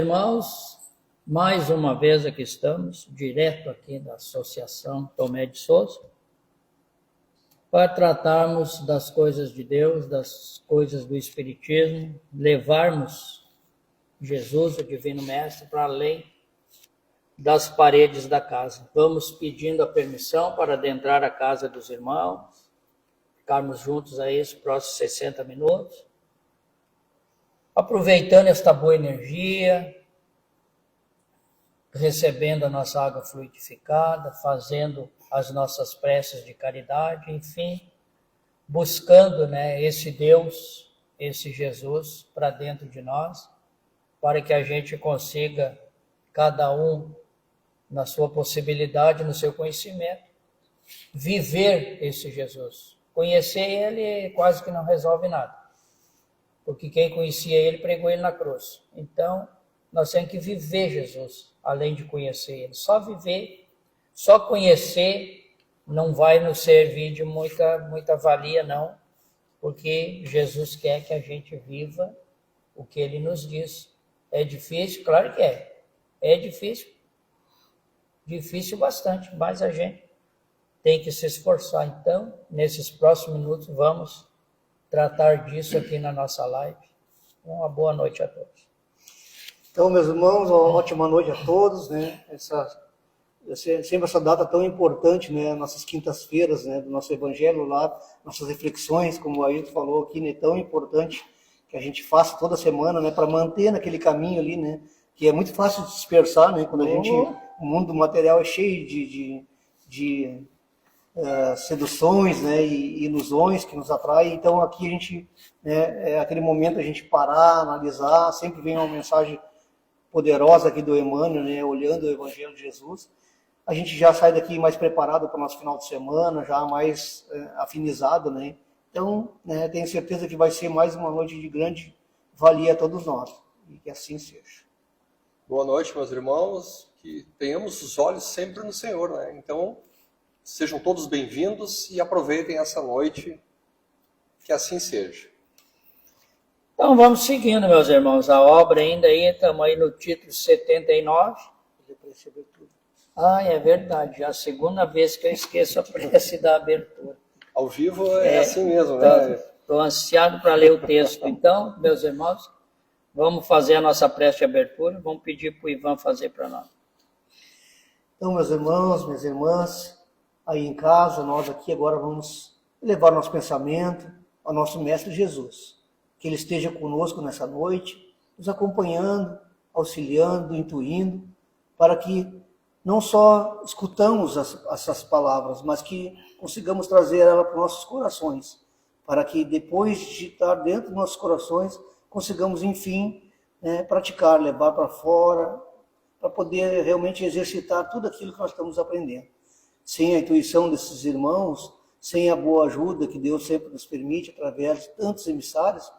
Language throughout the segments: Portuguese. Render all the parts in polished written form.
Irmãos, mais uma vez aqui estamos, direto aqui da Associação Tomé de Souza, para tratarmos das coisas de Deus, das coisas do Espiritismo, levarmos Jesus, o Divino Mestre, para além das paredes da casa. Vamos pedindo a permissão para adentrar a casa dos irmãos, ficarmos juntos aí os próximos 60 minutos, aproveitando esta boa energia, recebendo a nossa água fluidificada, fazendo as nossas preces de caridade, enfim, buscando, esse Deus, esse Jesus para dentro de nós, para que a gente consiga, cada um na sua possibilidade, no seu conhecimento, viver esse Jesus. Conhecer ele quase que não resolve nada, porque quem conhecia ele pregou ele na cruz. Então, nós temos que viver Jesus, além de conhecer ele. Só viver, só conhecer, não vai nos servir de muita valia, não, porque Jesus quer que a gente viva o que ele nos diz. É difícil? Claro que é. É difícil. Difícil bastante, mas a gente tem que se esforçar. Então, nesses próximos minutos, vamos tratar disso aqui na nossa live. Uma boa noite a todos. Então, meus irmãos, uma ótima noite a todos, sempre essa data tão importante, nossas quintas-feiras, do nosso evangelho lá, nossas reflexões, como o Ailton falou aqui, tão importante que a gente faça toda semana, para manter naquele caminho ali, que é muito fácil de dispersar, quando a gente, o mundo material é cheio de seduções, e ilusões que nos atraem. Então aqui a gente, é aquele momento a gente parar, analisar, sempre vem uma mensagem poderosa aqui do Emmanuel, olhando o Evangelho de Jesus. A gente já sai daqui mais preparado para o nosso final de semana, já mais afinizado, Então, tenho certeza que vai ser mais uma noite de grande valia a todos nós, e que assim seja. Boa noite, meus irmãos, que tenhamos os olhos sempre no Senhor, Então, sejam todos bem-vindos e aproveitem essa noite, que assim seja. Então vamos seguindo, meus irmãos, a obra ainda aí, estamos aí no título 79. É verdade, já a segunda vez que eu esqueço a prece da abertura. Ao vivo é assim mesmo, Estou ansiado para ler o texto. Então, meus irmãos, vamos fazer a nossa prece de abertura, vamos pedir para o Ivan fazer para nós. Então, meus irmãos, minhas irmãs, aí em casa, nós aqui agora vamos levar nosso pensamento ao nosso Mestre Jesus. Que Ele esteja conosco nessa noite, nos acompanhando, auxiliando, intuindo, para que não só escutamos essas palavras, mas que consigamos trazer ela para os nossos corações, para que depois de estar dentro dos nossos corações, consigamos, enfim, praticar, levar para fora, para poder realmente exercitar tudo aquilo que nós estamos aprendendo. Sem a intuição desses irmãos, sem a boa ajuda que Deus sempre nos permite, através de tantos emissários,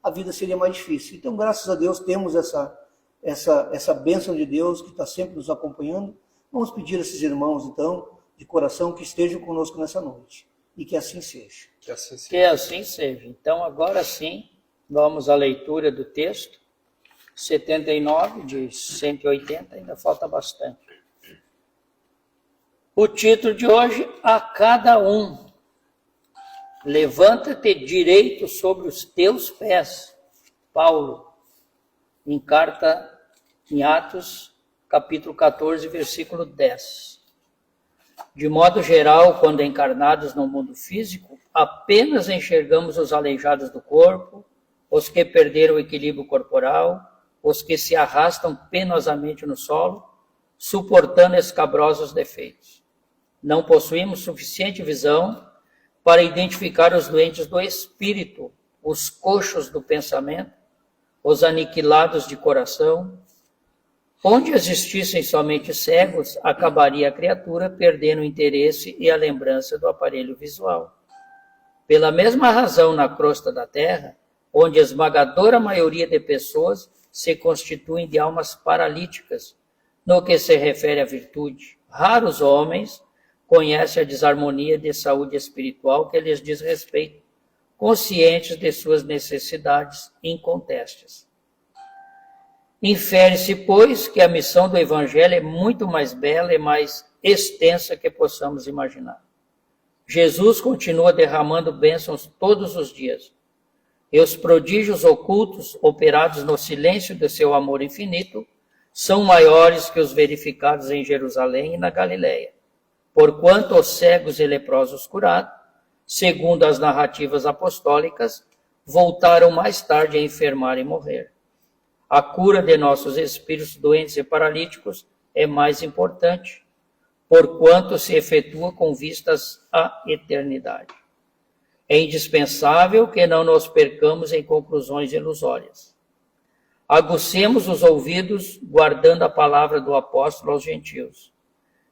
a vida seria mais difícil. Então, graças a Deus, temos essa bênção de Deus que está sempre nos acompanhando. Vamos pedir a esses irmãos, então, de coração, que estejam conosco nessa noite. E que assim seja. Que assim seja. Que assim seja. Então, agora sim, vamos à leitura do texto. 79 de 180, ainda falta bastante. O título de hoje, a cada um. Levanta-te direito sobre os teus pés. Paulo, em carta em Atos, capítulo 14, versículo 10. De modo geral, quando encarnados no mundo físico, apenas enxergamos os aleijados do corpo, os que perderam o equilíbrio corporal, os que se arrastam penosamente no solo, suportando escabrosos defeitos. Não possuímos suficiente visão para identificar os doentes do espírito, os coxos do pensamento, os aniquilados de coração. Onde existissem somente cegos, acabaria a criatura perdendo o interesse e a lembrança do aparelho visual. Pela mesma razão, na crosta da terra, onde a esmagadora maioria de pessoas se constituem de almas paralíticas, no que se refere à virtude, raros homens conhece a desarmonia de saúde espiritual que lhes diz respeito, conscientes de suas necessidades incontestes. Infere-se, pois, que a missão do Evangelho é muito mais bela e mais extensa que possamos imaginar. Jesus continua derramando bênçãos todos os dias, e os prodígios ocultos, operados no silêncio de seu amor infinito, são maiores que os verificados em Jerusalém e na Galileia. Porquanto os cegos e leprosos curados, segundo as narrativas apostólicas, voltaram mais tarde a enfermar e morrer. A cura de nossos espíritos doentes e paralíticos é mais importante, porquanto se efetua com vistas à eternidade. É indispensável que não nos percamos em conclusões ilusórias. Agucemos os ouvidos, guardando a palavra do apóstolo aos gentios.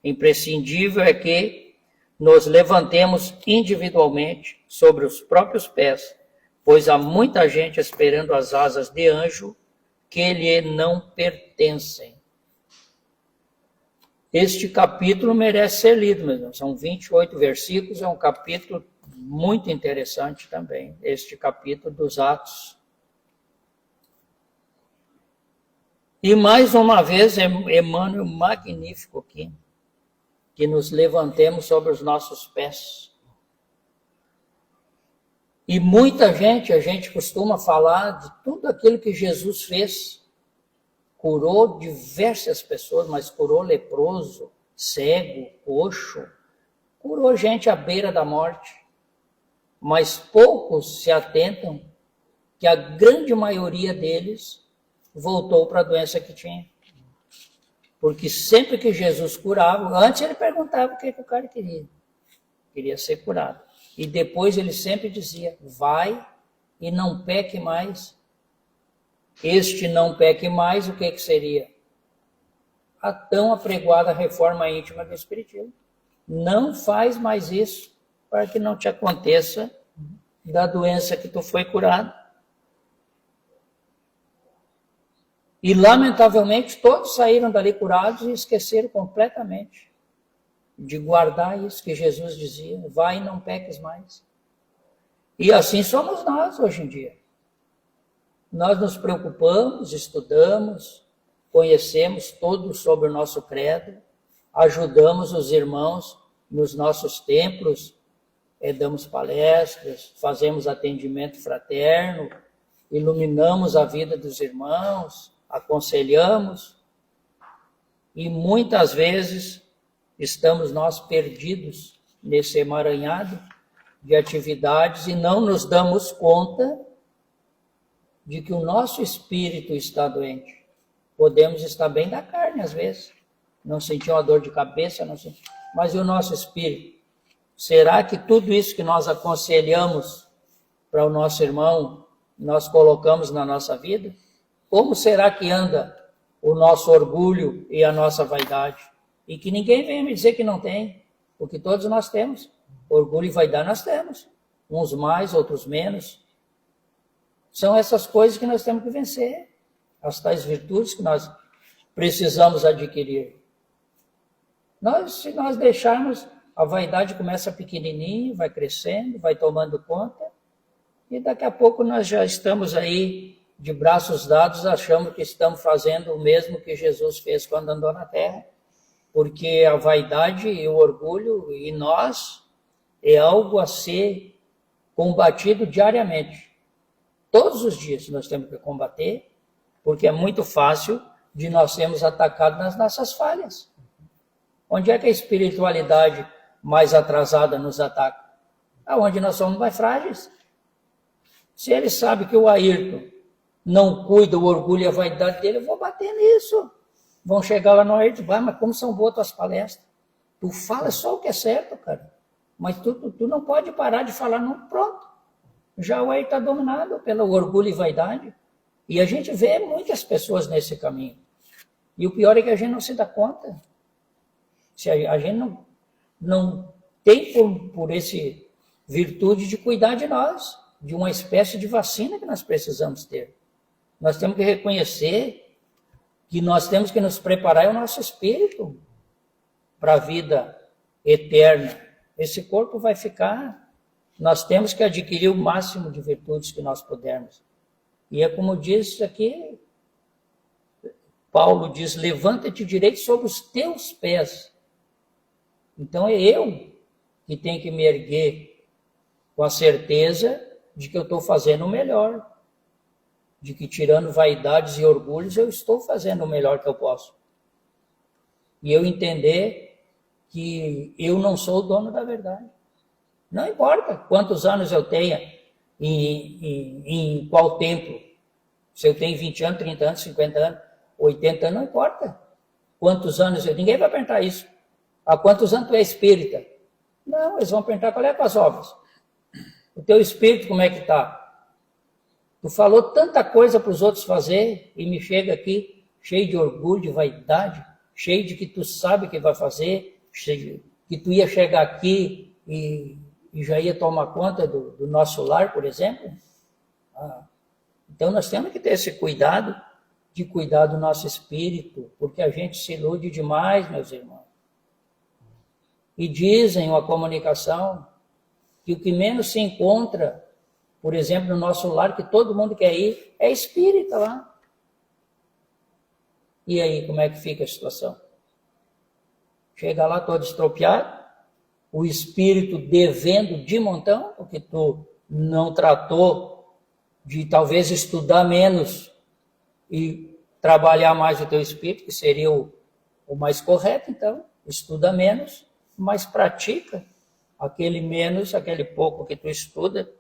Imprescindível é que nos levantemos individualmente sobre os próprios pés, pois há muita gente esperando as asas de anjo que lhe não pertencem. Este capítulo merece ser lido, mesmo. São 28 versículos, é um capítulo muito interessante também, este capítulo dos Atos. E mais uma vez, Emmanuel magnífico aqui, que nos levantemos sobre os nossos pés. E muita gente, a gente costuma falar de tudo aquilo que Jesus fez. Curou diversas pessoas, mas curou leproso, cego, coxo, curou gente à beira da morte. Mas poucos se atentam que a grande maioria deles voltou para a doença que tinha. Porque sempre que Jesus curava, antes ele perguntava o que o cara queria. Queria ser curado. E depois ele sempre dizia, vai e não peque mais. Este não peque mais, o que seria? A tão apregoada reforma íntima do Espiritismo. Não faz mais isso para que não te aconteça da doença que tu foi curado. E, lamentavelmente, todos saíram dali curados e esqueceram completamente de guardar isso que Jesus dizia, vai e não peques mais. E assim somos nós hoje em dia. Nós nos preocupamos, estudamos, conhecemos tudo sobre o nosso credo, ajudamos os irmãos nos nossos templos, damos palestras, fazemos atendimento fraterno, iluminamos a vida dos irmãos, aconselhamos, e muitas vezes estamos nós perdidos nesse emaranhado de atividades e não nos damos conta de que o nosso espírito está doente. Podemos estar bem da carne às vezes, não sentir uma dor de cabeça, mas e o nosso espírito? Será que tudo isso que nós aconselhamos para o nosso irmão, nós colocamos na nossa vida? Como será que anda o nosso orgulho e a nossa vaidade? E que ninguém venha me dizer que não tem, porque todos nós temos. Orgulho e vaidade nós temos. Uns mais, outros menos. São essas coisas que nós temos que vencer. As tais virtudes que nós precisamos adquirir. Se nós deixarmos, a vaidade começa pequenininho, vai crescendo, vai tomando conta, e daqui a pouco nós já estamos aí de braços dados, achamos que estamos fazendo o mesmo que Jesus fez quando andou na terra, porque a vaidade e o orgulho em nós é algo a ser combatido diariamente. Todos os dias nós temos que combater, porque é muito fácil de nós sermos atacados nas nossas falhas. Onde é que a espiritualidade mais atrasada nos ataca? Aonde nós somos mais frágeis. Se ele sabe que o Ayrton não cuida o orgulho e a vaidade dele, eu vou bater nisso. Vão chegar lá no Ayrton, mas como são boas tuas palestras? Tu fala só o que é certo, cara. Mas tu não pode parar de falar, não, pronto. Já o Ayrton está dominado pelo orgulho e vaidade. E a gente vê muitas pessoas nesse caminho. E o pior é que a gente não se dá conta. Se a gente não tem por esse virtude de cuidar de nós, de uma espécie de vacina que nós precisamos ter. Nós temos que reconhecer que nós temos que nos preparar o nosso espírito para a vida eterna. Esse corpo vai ficar. Nós temos que adquirir o máximo de virtudes que nós pudermos. E é como diz aqui, Paulo diz, levanta-te direito sobre os teus pés. Então é eu que tenho que me erguer com a certeza de que eu estou fazendo o melhor. De que tirando vaidades e orgulhos, eu estou fazendo o melhor que eu posso. E eu entender que eu não sou o dono da verdade. Não importa quantos anos eu tenha, em qual templo. Se eu tenho 20 anos, 30 anos, 50 anos, 80 anos, não importa quantos anos eu... Ninguém vai perguntar isso. Há quantos anos tu é espírita? Não, eles vão perguntar qual é as obras. O teu espírito como é que está? Tu falou tanta coisa para os outros fazer e me chega aqui cheio de orgulho, de vaidade, cheio de que tu sabe o que vai fazer, que tu ia chegar aqui e já ia tomar conta do nosso lar, por exemplo. Então nós temos que ter esse cuidado de cuidar do nosso espírito, porque a gente se ilude demais, meus irmãos. E dizem a comunicação que o que menos se encontra, por exemplo, no nosso lar, que todo mundo quer ir, é espírita lá. E aí, como é que fica a situação? Chega lá todo estropiado, o espírito devendo de montão, porque tu não tratou de talvez estudar menos e trabalhar mais o teu espírito, que seria o mais correto, então, estuda menos, mas pratica aquele menos, aquele pouco que tu estuda,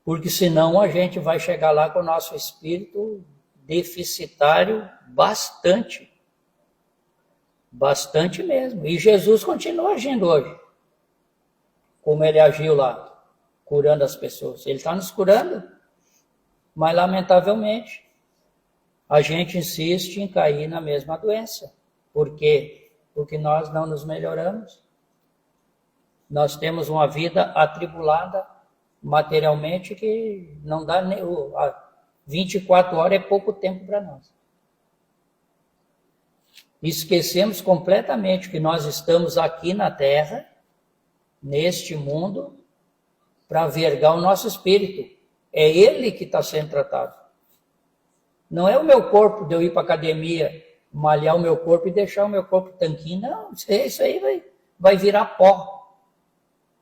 porque senão a gente vai chegar lá com o nosso espírito deficitário bastante. Bastante mesmo. E Jesus continua agindo hoje, como ele agiu lá, curando as pessoas. Ele está nos curando, mas lamentavelmente a gente insiste em cair na mesma doença. Por quê? Porque nós não nos melhoramos. Nós temos uma vida atribulada materialmente que não dá nem... 24 horas é pouco tempo para nós. Esquecemos completamente que nós estamos aqui na Terra, neste mundo, para vergar o nosso espírito. É ele que está sendo tratado. Não é o meu corpo de eu ir para a academia, malhar o meu corpo e deixar o meu corpo tanquinho. Não, isso aí vai virar pó.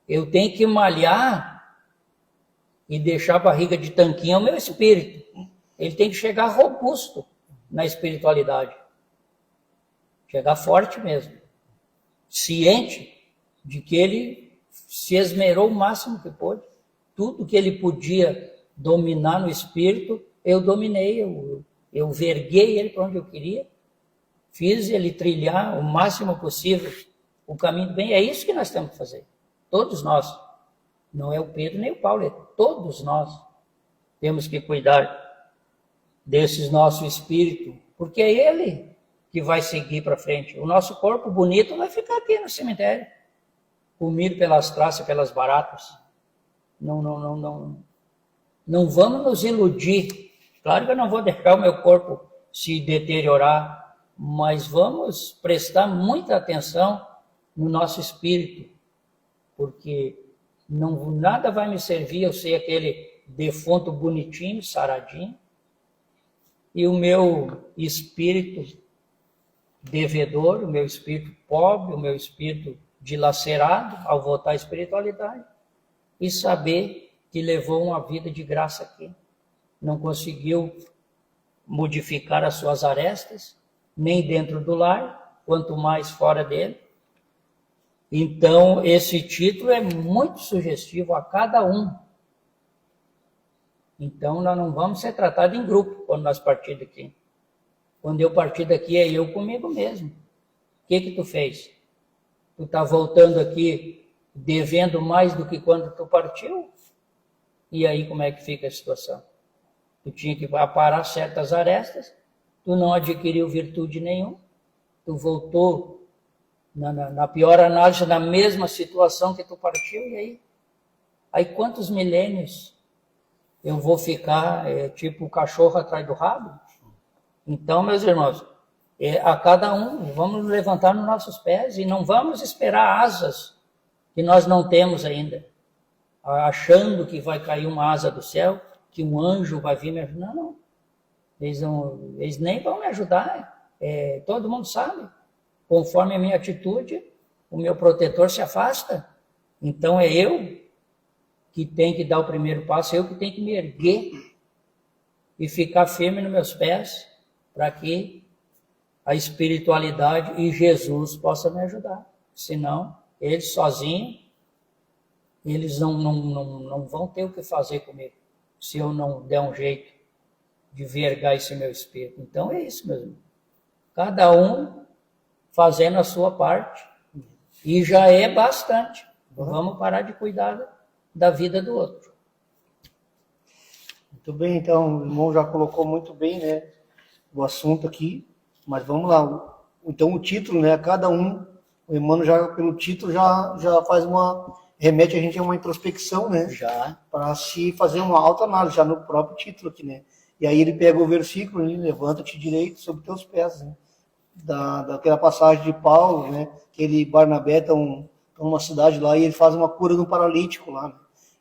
Eu tenho que malhar e deixar a barriga de tanquinho é o meu espírito. Ele tem que chegar robusto na espiritualidade. Chegar forte mesmo. Ciente de que ele se esmerou o máximo que pôde. Tudo que ele podia dominar no espírito, eu dominei. Eu verguei ele para onde eu queria. Fiz ele trilhar o máximo possível o caminho do bem. É isso que nós temos que fazer. Todos nós. Não é o Pedro nem o Paulo, é todos nós. Temos que cuidar desses nosso espírito, porque é ele que vai seguir para frente. O nosso corpo bonito vai ficar aqui no cemitério, comido pelas traças, pelas baratas. Não vamos nos iludir. Claro que eu não vou deixar o meu corpo se deteriorar, mas vamos prestar muita atenção no nosso espírito, porque nada vai me servir eu ser aquele defunto bonitinho, saradinho, e o meu espírito devedor, o meu espírito pobre, o meu espírito dilacerado ao voltar à espiritualidade, e saber que levou uma vida de graça aqui. Não conseguiu modificar as suas arestas, nem dentro do lar, quanto mais fora dele. Então, esse título é muito sugestivo a cada um. Então, nós não vamos ser tratados em grupo quando nós partirmos daqui. Quando eu partir daqui, é eu comigo mesmo. O que tu fez? Tu está voltando aqui devendo mais do que quando tu partiu? E aí, como é que fica a situação? Tu tinha que aparar certas arestas, tu não adquiriu virtude nenhuma, tu voltou na pior análise, na mesma situação que tu partiu, e aí? Aí quantos milênios eu vou ficar tipo o cachorro atrás do rabo? Então, meus irmãos, a cada um, vamos levantar nos nossos pés e não vamos esperar asas que nós não temos ainda, achando que vai cair uma asa do céu, que um anjo vai vir me ajudar. Não. Eles nem vão me ajudar. Todo mundo sabe. Conforme a minha atitude, o meu protetor se afasta. Então é eu que tenho que dar o primeiro passo, eu que tenho que me erguer e ficar firme nos meus pés para que a espiritualidade e Jesus possam me ajudar. Senão, eles sozinhos, eles não vão ter o que fazer comigo, se eu não der um jeito de vergar esse meu espírito. Então é isso mesmo. Cada um fazendo a sua parte, e já é bastante. Vamos parar de cuidar da vida do outro. Muito bem, então, o irmão já colocou muito bem, né, o assunto aqui, mas vamos lá. Então, o título, né, cada um, o Emmanuel já, pelo título, já faz remete a gente a uma introspecção, né, para se fazer uma autoanálise, já no próprio título aqui, né. E aí ele pega o versículo, levanta-te direito sobre teus pés, né, daquela passagem de Paulo, né, que Barnabé estão numa cidade lá e ele faz uma cura de um paralítico lá, né?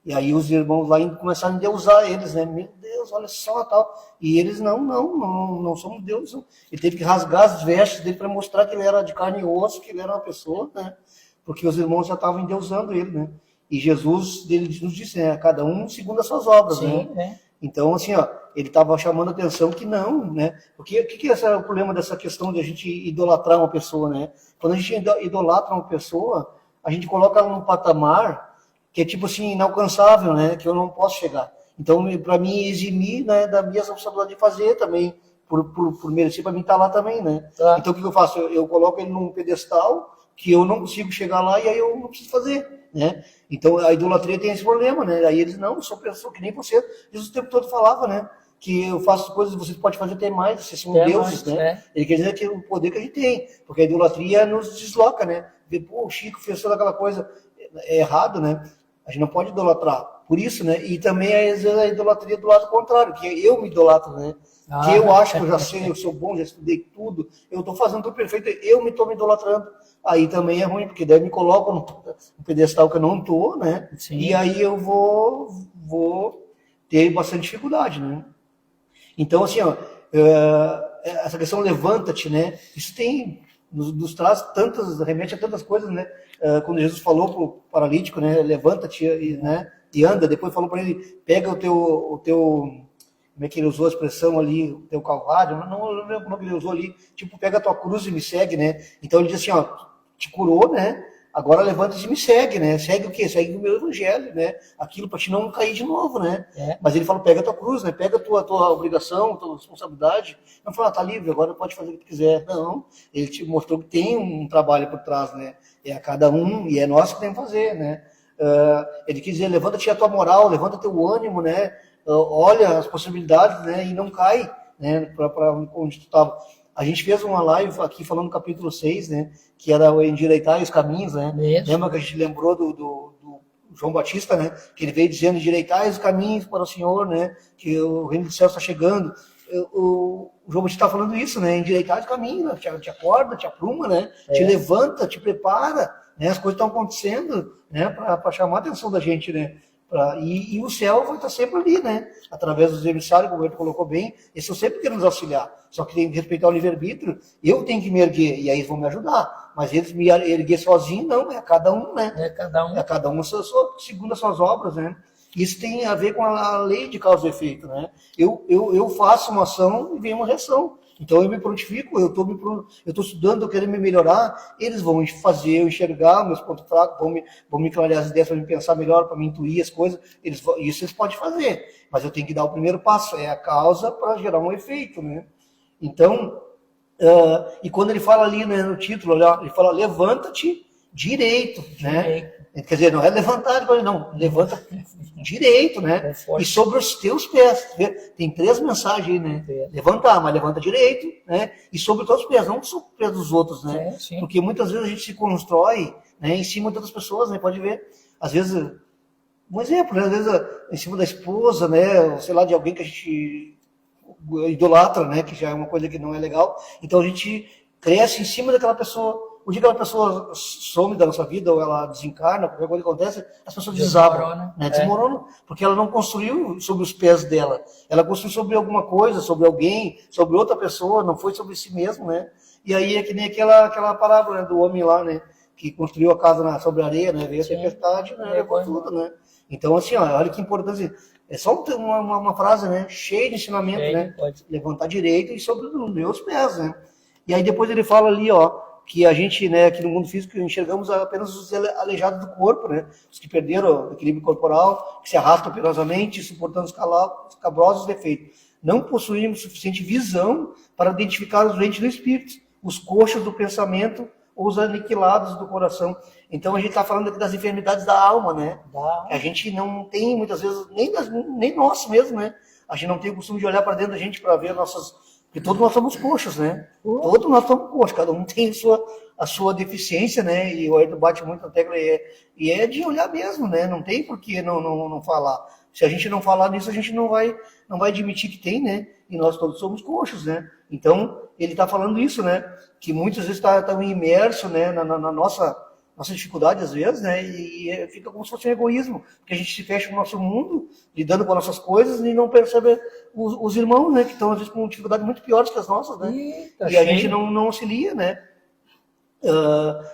E aí os irmãos lá começaram a endeusar eles, né? Meu Deus, olha só, tal. E eles, não somos deuses. Não. Ele teve que rasgar as vestes dele para mostrar que ele era de carne e osso, que ele era uma pessoa, né? Porque os irmãos já estavam endeusando ele, né? E Jesus, ele nos disse, né? Cada um segundo as suas obras, Sim, né? Então, assim, ó, ele estava chamando a atenção que não, né? Porque o que é o problema dessa questão de a gente idolatrar uma pessoa, né? Quando a gente idolatra uma pessoa, a gente coloca ela num patamar que é tipo assim, inalcançável, né? Que eu não posso chegar. Então, para mim, eximir, né, da minha responsabilidade de fazer também, por merecer, para mim estar lá também, né? Tá. Então, o que eu faço? Eu coloco ele num pedestal que eu não consigo chegar lá e aí eu não preciso fazer, né? Então, a idolatria tem esse problema, né? Aí eles, não, eu sou pessoa que nem você. Jesus o tempo todo falava, né? Que eu faço coisas que você pode fazer até mais, vocês são deuses, mais, né? Ele quer dizer que o poder que a gente tem, porque a idolatria nos desloca, né? Ver, pô, o Chico fez toda aquela coisa errado, né? A gente não pode idolatrar. Por isso, né? E também, às vezes, a idolatria do lado contrário, que eu me idolatro, né? Que eu acho que eu já sei, eu sou bom, já estudei tudo, eu estou fazendo tudo perfeito, eu me estou me idolatrando. Aí também é ruim, porque daí me colocam no pedestal que eu não estou, né? Sim. E aí eu vou ter bastante dificuldade, né? Então, assim, ó, essa questão levanta-te, né? Isso nos traz remete a tantas coisas, né? Quando Jesus falou para o paralítico, né? Levanta-te, né? E anda. Depois falou para ele, pega o teu, como é que ele usou a expressão ali, o teu calvário, não lembro como ele usou ali, tipo, pega a tua cruz e me segue, né? Então ele diz assim, ó, te curou, né? Agora levanta-te e me segue, né? Segue o quê? Segue o meu evangelho, né? Aquilo para te não cair de novo, né? Mas ele fala, pega a tua cruz, né? Pega a tua obrigação, a tua responsabilidade. Não fala, tá livre, agora pode fazer o que tu quiser. Não, ele te mostrou que tem um trabalho por trás, né? É a cada um e é nós que temos que fazer, né? Ele quis dizer, levanta-te a tua moral, levanta teu ânimo, né? Olha as possibilidades, né? E não cai, né? Para onde tu estava. A gente fez uma live aqui falando do capítulo 6, né? Que era o endireitar os caminhos, né? Isso. Lembra que a gente lembrou do João Batista, né? Que ele veio dizendo, endireitar os caminhos para o Senhor, né? Que o reino do céu está chegando. O João Batista está falando isso, né? Endireitar os caminhos, né? Te acorda, te apruma, né? Te levanta, te prepara, né? As coisas estão acontecendo, né? Para chamar a atenção da gente, né? E o céu vai estar sempre ali, né? Através dos emissários, como ele colocou bem, eles estão sempre querendo nos auxiliar. Só que tem que respeitar o livre-arbítrio. Eu tenho que me erguer, e aí eles vão me ajudar. Mas eles me erguer sozinho, não, é cada um, né? É cada um. É cada um segundo as suas obras, né? Isso tem a ver com a lei de causa e efeito, né? Eu faço uma ação e vem uma reação. Então eu me prontifico, eu estou estudando, eu quero me melhorar, eles vão fazer eu enxergar meus pontos fracos, vão me clarear as ideias para me pensar melhor, para me intuir as coisas, isso eles podem fazer, mas eu tenho que dar o primeiro passo, é a causa para gerar um efeito, né? Então, e quando ele fala ali, né, no título, ele fala levanta-te direito, né? Quer dizer, não é levantar, não, levanta direito, né? E sobre os teus pés. Tem 3 mensagens aí, né? Levantar, mas levanta direito, né? E sobre os teus pés, não sobre os pés dos outros, né? Porque muitas vezes a gente se constrói, né, em cima de outras pessoas, né? Pode ver. Às vezes, um exemplo, né? Às vezes em cima da esposa, né? Ou sei lá, de alguém que a gente idolatra, né? Que já é uma coisa que não é legal. Então a gente cresce em cima daquela pessoa. o dia que aquela pessoa some da nossa vida, ou ela desencarna, qualquer coisa que acontece, as pessoas Desmorona. desabam, né? Desmoronam, porque ela não construiu sobre os pés dela, ela construiu sobre alguma coisa, sobre alguém, sobre outra pessoa, não foi sobre si mesmo, né? E aí é que nem aquela parábola, né, do homem lá, né, que construiu a casa sobre a areia, né, veio a tempestade, né, levou tudo, né? Então, assim, ó, olha que importância. É só uma frase, né, cheia de ensinamento, né? Levantar direito e sobre os meus pés, né? E aí depois ele fala ali, ó, que a gente, né, aqui no mundo físico, enxergamos apenas os aleijados do corpo, né? Os que perderam o equilíbrio corporal, que se arrastam penosamente, suportando os cabrosos defeitos. Não possuímos suficiente visão para identificar os doentes do espírito, os coxos do pensamento ou os aniquilados do coração. Então a gente está falando aqui das enfermidades da alma, né? A gente não tem, muitas vezes, nem nós mesmo, né? A gente não tem o costume de olhar para dentro da gente para ver porque todos nós somos coxos, né? Todos nós somos coxos, cada um tem a sua deficiência, né? E o Ayrton bate muito na tecla, e é de olhar mesmo, né? Não tem por que não falar. Se a gente não falar nisso, a gente não vai admitir que tem, né? E nós todos somos coxos, né? Então, ele está falando isso, né? Que muitas vezes está imerso, né? Na nossa dificuldade, às vezes, né? E fica como se fosse um egoísmo, porque a gente se fecha no nosso mundo, lidando com as nossas coisas, e não percebe os irmãos, né? Que estão, às vezes, com dificuldades muito piores que as nossas, né? E a gente não auxilia, né?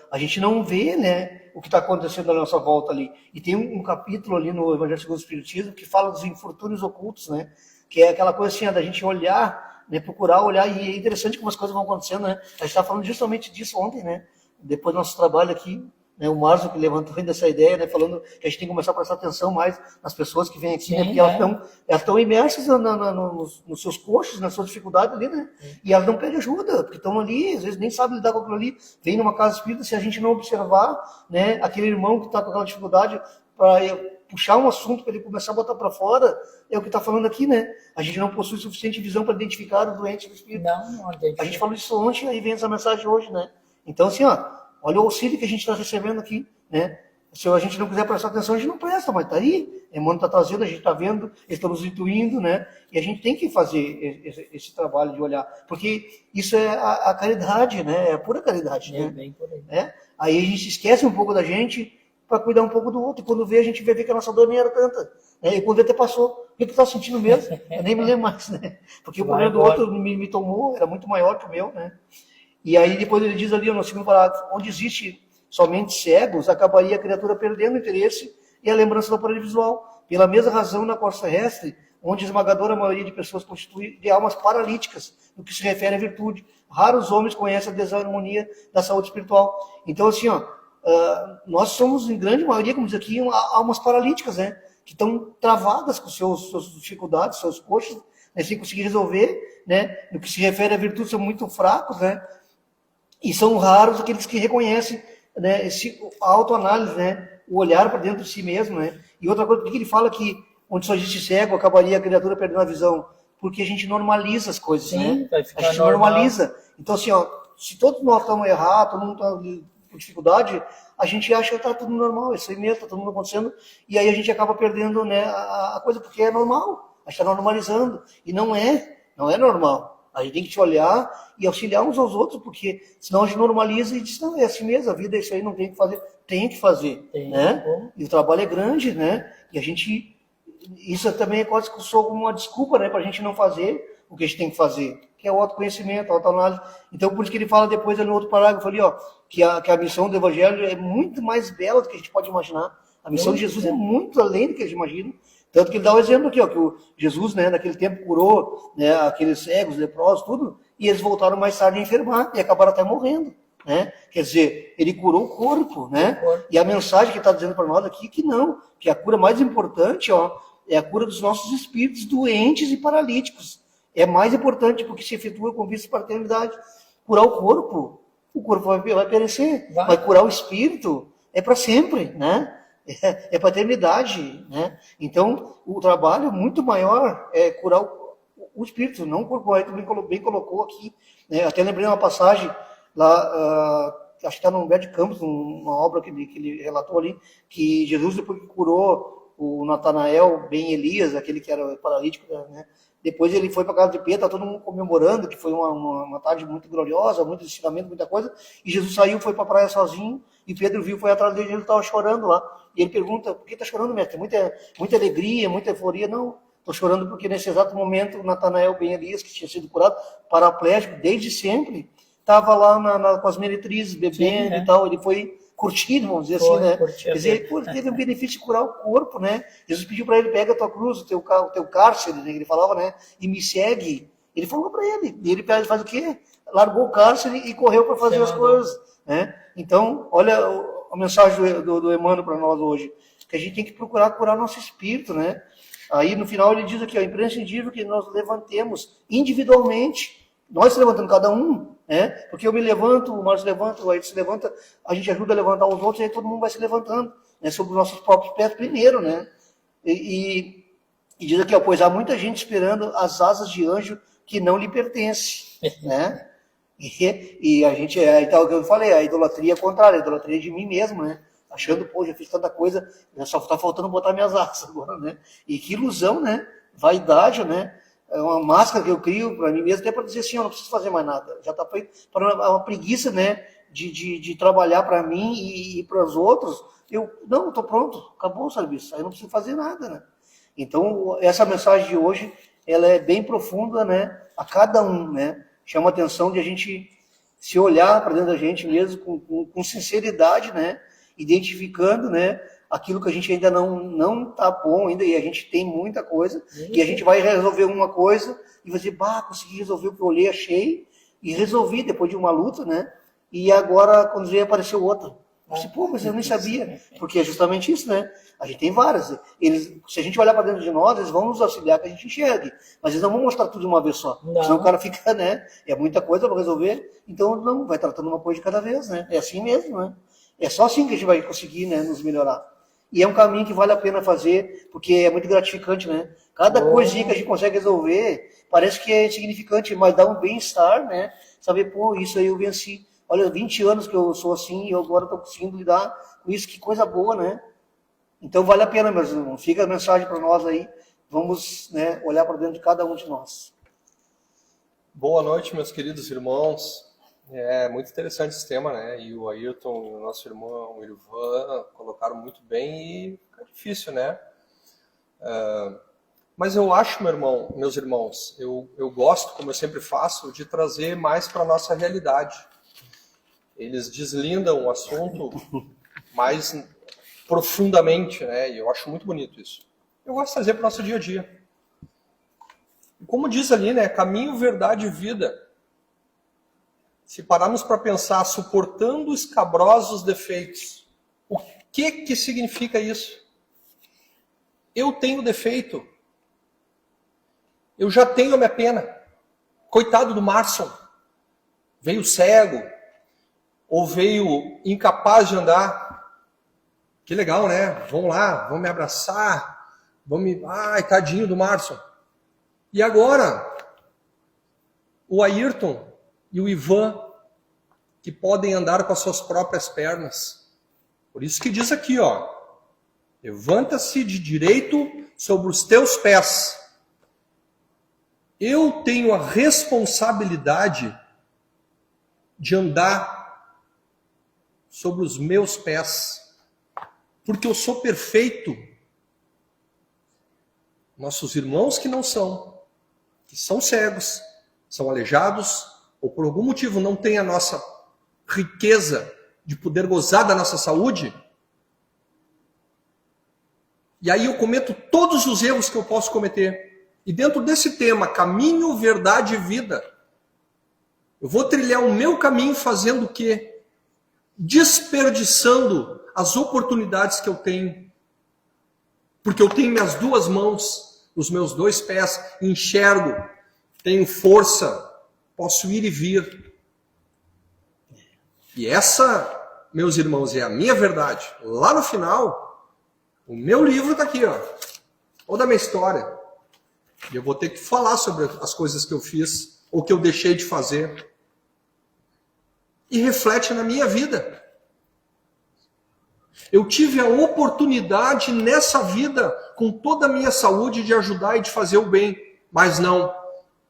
A gente não vê, né, o que está acontecendo à nossa volta ali. E tem um capítulo ali no Evangelho segundo o Espiritismo que fala dos infortúnios ocultos, né? Que é aquela coisa assim, da gente olhar, né, procurar olhar, e é interessante como as coisas vão acontecendo, né? A gente estava falando justamente disso ontem, né? Depois do nosso trabalho aqui, né, o Márcio que levantou ainda essa ideia, né, falando que a gente tem que começar a prestar atenção mais nas pessoas que vêm aqui, sim, né, porque elas estão imersas nos seus coxos, nas suas dificuldades ali, né, e elas não pedem ajuda, porque estão ali, às vezes nem sabem lidar com aquilo ali, vem numa casa espírita, se a gente não observar, né, aquele irmão que está com aquela dificuldade, para puxar um assunto para ele começar a botar para fora, é o que está falando aqui, né, a gente não possui suficiente visão para identificar o doente do espírito. A gente falou isso ontem, aí vem essa mensagem hoje, né. Então, assim, ó, olha o auxílio que a gente está recebendo aqui, né? Se a gente não quiser prestar atenção, a gente não presta, mas está aí. O Emmanuel está trazendo, a gente está vendo, eles estão nos intuindo, né? E a gente tem que fazer esse trabalho de olhar, porque isso é a caridade, né? É a pura caridade, né? Bem por aí. Aí a gente esquece um pouco da gente para cuidar um pouco do outro. E quando vê, a gente vê que a nossa dor nem era tanta. Né? E quando vê, até passou. O que tu está sentindo mesmo? Eu nem me lembro mais, né? Porque o problema do outro me tomou, era muito maior que o meu, né? E aí depois ele diz ali no segundo parágrafo, onde existe somente cegos, acabaria a criatura perdendo o interesse e a lembrança do aparelho visual. Pela mesma razão, na corte terrestre, onde a esmagadora maioria de pessoas constitui de almas paralíticas, no que se refere à virtude. Raros homens conhecem a desarmonia da saúde espiritual. Então, assim, ó, nós somos, em grande maioria, como diz aqui, almas paralíticas, né? Que estão travadas com suas dificuldades, seus coxos, né, sem conseguir resolver, né? No que se refere à virtude, são muito fracos, né? E são raros aqueles que reconhecem, né, a autoanálise, né, o olhar para dentro de si mesmo, né? E outra coisa, por que ele fala que onde só existe cego, acabaria a criatura perdendo a visão? Porque a gente normaliza as coisas, sim, né? A gente normaliza. Então, assim, ó, se todos nós estamos errados, todo mundo está com dificuldade, a gente acha que está tudo normal, isso aí mesmo, está todo mundo acontecendo, e aí a gente acaba perdendo, né, a coisa, porque é normal, a gente está normalizando, e não é normal. A gente tem que te olhar e auxiliar uns aos outros, porque senão a gente normaliza e diz, não, é assim mesmo, a vida é isso aí, não tem que fazer. Tem que fazer, né? E o trabalho é grande, né? E a gente, isso também é quase que só uma desculpa, né, para a gente não fazer o que a gente tem que fazer, que é o autoconhecimento, a autoanálise. Então, por isso que ele fala depois, no outro parágrafo ali, ó, que a missão do Evangelho é muito mais bela do que a gente pode imaginar. A missão de Jesus é muito além do que a gente imagina. Tanto que ele dá o exemplo aqui, ó, que o Jesus, né, naquele tempo curou, né, aqueles cegos, leprosos, tudo, e eles voltaram mais tarde a enfermar e acabaram até morrendo, né? Quer dizer, ele curou o corpo, né? E a mensagem que está dizendo para nós aqui que não, que a cura mais importante, ó, é a cura dos nossos espíritos doentes e paralíticos. É mais importante porque se efetua com vista para a eternidade. Curar o corpo vai perecer, vai curar o espírito, é para sempre, né? É para a eternidade, né? Então, o trabalho muito maior é curar o espírito, não o corpo. Aí tu bem colocou aqui, né? Até lembrei uma passagem lá, acho que está no Humberto de Campos, uma obra que ele relatou ali, que Jesus, depois que curou o Natanael Ben Elias, aquele que era paralítico, né? Depois ele foi para casa de Pedro, tá todo mundo comemorando, que foi uma tarde muito gloriosa, muito ensinamento, muita coisa. E Jesus saiu, foi para a praia sozinho, e Pedro viu, foi atrás dele, ele estava chorando lá. E ele pergunta, por que está chorando, mestre? Muita alegria, muita euforia. Não, estou chorando porque nesse exato momento o Natanael Ben Elias, que tinha sido curado, paraplégico desde sempre, estava lá com as meretrizes, bebendo e tal. Ele foi curtido, vamos dizer assim, né? Quer dizer, ele teve um benefício de curar o corpo, né? Jesus pediu para ele, pega a tua cruz, o teu cárcere, né? Ele falava, né? E me segue. Ele falou para ele. E ele faz o quê? Largou o cárcere e correu para fazer as coisas, né? Então, olha a mensagem do Emmanuel para nós hoje, que a gente tem que procurar curar nosso espírito, né? Aí, no final, ele diz aqui, ó, imprescindível que nós levantemos individualmente, nós se levantando cada um, né? Porque eu me levanto, o Márcio levanta, o Ayrton se levanta, a gente ajuda a levantar os outros, e aí todo mundo vai se levantando, né? Sobre os nossos próprios pés primeiro, né? E diz aqui, ó, pois há muita gente esperando as asas de anjo que não lhe pertence, né? E a gente, então, o que eu falei, a idolatria é contrária, a idolatria é de mim mesmo, né? Achando, pô, já fiz tanta coisa, só está faltando botar minhas asas agora, né? E que ilusão, né? Vaidade, né? É uma máscara que eu crio para mim mesmo, até para dizer assim, eu não preciso fazer mais nada. Já está feito para uma preguiça, né? De trabalhar para mim e para os outros. Não, estou pronto, acabou o serviço, aí eu não preciso fazer nada, né? Então, essa mensagem de hoje, ela é bem profunda, né? A cada um, né? Chama a atenção de a gente se olhar para dentro da gente mesmo com sinceridade, né? Identificando, né? Aquilo que a gente ainda não está bom ainda, e a gente tem muita coisa, e a gente vai resolver uma coisa, e vai dizer, consegui resolver o que eu olhei, achei, e resolvi depois de uma luta, né? E agora, quando veio, apareceu outra. Eu disse, mas eu nem sabia, porque é justamente isso, né? A gente tem várias. Se a gente olhar para dentro de nós, eles vão nos auxiliar que a gente enxergue, mas eles não vão mostrar tudo de uma vez só. Não. Senão o cara fica, né? É muita coisa para resolver, então não, vai tratando uma coisa de cada vez, né? É assim mesmo, né? É só assim que a gente vai conseguir, né, nos melhorar. E é um caminho que vale a pena fazer, porque é muito gratificante, né? Cada coisinha que a gente consegue resolver, parece que é insignificante, mas dá um bem-estar, né? Saber, isso aí eu venci. Olha, 20 anos que eu sou assim, e eu agora estou conseguindo lidar com isso, que coisa boa, né? Então vale a pena, meus irmãos. Fica a mensagem para nós aí. Vamos, né, olhar para dentro de cada um de nós. Boa noite, meus queridos irmãos. É muito interessante esse tema, né? E o Ayrton e o nosso irmão o Irvan colocaram muito bem e fica difícil, né? Mas eu acho, meus irmãos, eu gosto, como eu sempre faço, de trazer mais para a nossa realidade. Eles deslindam o assunto mais profundamente, né? E eu acho muito bonito isso. Eu gosto de trazer para o nosso dia a dia. E como diz ali, né? Caminho, verdade e vida. Se pararmos para pensar, suportando escabrosos defeitos, o que significa isso? Eu tenho defeito. Eu já tenho a minha pena. Coitado do Márcio. Veio cego. Ou veio incapaz de andar. Que legal, né? Vão lá, vão me abraçar. Ai, tadinho do Márcio. E agora, o Ayrton e o Ivan, que podem andar com as suas próprias pernas. Por isso que diz aqui, ó, levanta-se de direito sobre os teus pés. Eu tenho a responsabilidade de andar sobre os meus pés, porque eu sou perfeito. Nossos irmãos que não são, que são cegos, são aleijados, ou por algum motivo não têm a nossa riqueza de poder gozar da nossa saúde, e aí eu cometo todos os erros que eu posso cometer. E dentro desse tema, caminho, verdade e vida, eu vou trilhar o meu caminho fazendo o quê? Desperdiçando as oportunidades que eu tenho. Porque eu tenho minhas duas mãos, os meus dois pés, enxergo, tenho força, posso ir e vir. E essa, meus irmãos, é a minha verdade. Lá no final, o meu livro está aqui, ó, toda a minha história. E eu vou ter que falar sobre as coisas que eu fiz ou que eu deixei de fazer. E reflete na minha vida. Eu tive a oportunidade nessa vida, com toda a minha saúde, de ajudar e de fazer o bem. Mas não,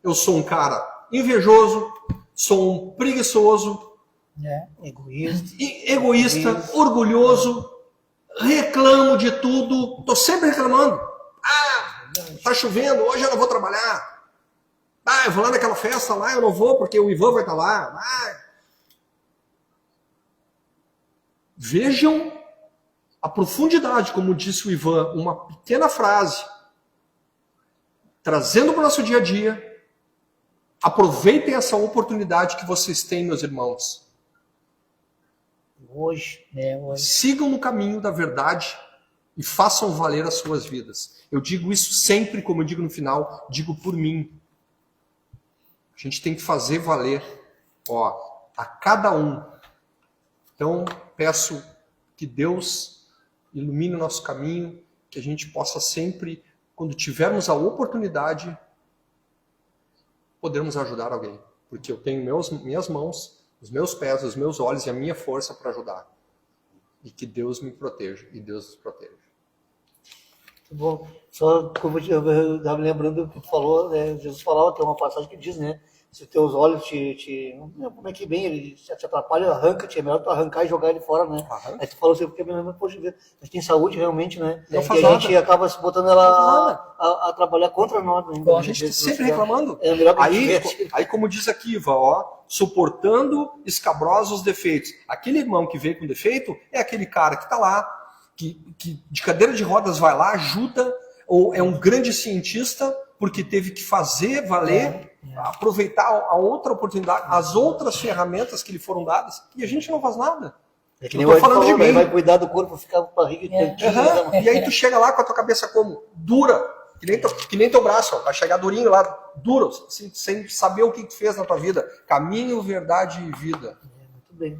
eu sou um cara invejoso, sou um preguiçoso, egoísta, orgulhoso, reclamo de tudo, estou sempre reclamando. Ah, tá chovendo, hoje eu não vou trabalhar. Ah, eu vou lá naquela festa lá, eu não vou porque o Ivan vai estar lá. Ah. Vejam a profundidade, como disse o Ivan, uma pequena frase, trazendo para o nosso dia a dia. Aproveitem essa oportunidade que vocês têm, meus irmãos. Hoje. Sigam no caminho da verdade e façam valer as suas vidas. Eu digo isso sempre, como eu digo no final, digo por mim. A gente tem que fazer valer, a cada um. Então, peço que Deus ilumine o nosso caminho, que a gente possa sempre, quando tivermos a oportunidade, podermos ajudar alguém. Porque eu tenho minhas mãos, os meus pés, os meus olhos e a minha força para ajudar. E que Deus me proteja e Deus nos proteja. Bom, só como eu estava me lembrando do que tu falou, né? Jesus falava, tem uma passagem que diz, né? Se teus olhos não lembro como é que bem, ele te atrapalha, arranca-te, é melhor tu arrancar e jogar ele fora, né? Aí tu falou assim, porque me lembro, poxa, a gente tem saúde realmente, né? Não e faz a nada. gente acaba se botando ela a trabalhar contra nós. Né? Bom, a gente está sempre reclamando. É melhor que aí, como diz aqui, Ivan, suportando escabrosos defeitos. Aquele irmão que veio com defeito é aquele cara que está lá, que de cadeira de rodas vai lá, ajuda, ou é um grande cientista, porque teve que fazer valer, aproveitar a outra oportunidade, as outras ferramentas que lhe foram dadas, e a gente não faz nada. É que nem eu tô falando de mim. Vai cuidar do corpo, ficar com a barriga E aí tu chega lá com a tua cabeça como? Dura, que nem teu braço, vai chegar durinho lá, duro, sem saber o que tu fez na tua vida. Caminho, verdade e vida. Muito bem.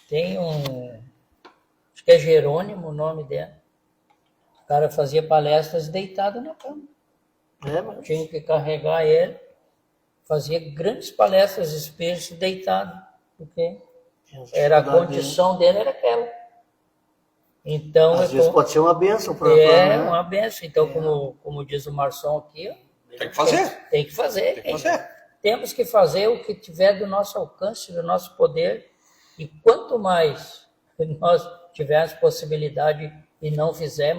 Tem acho que é Jerônimo o nome dele. O cara fazia palestras deitado na cama. Mas... Tinha que carregar ele, fazia grandes palestras espíritas deitado, porque era a condição dele era aquela. Então, às vezes pode ser uma bênção para uma bênção. Então, como diz o Marção aqui, tem que fazer. Tem que fazer. Temos que fazer o que tiver do nosso alcance, do nosso poder. E quanto mais nós tivermos possibilidade e não fizer,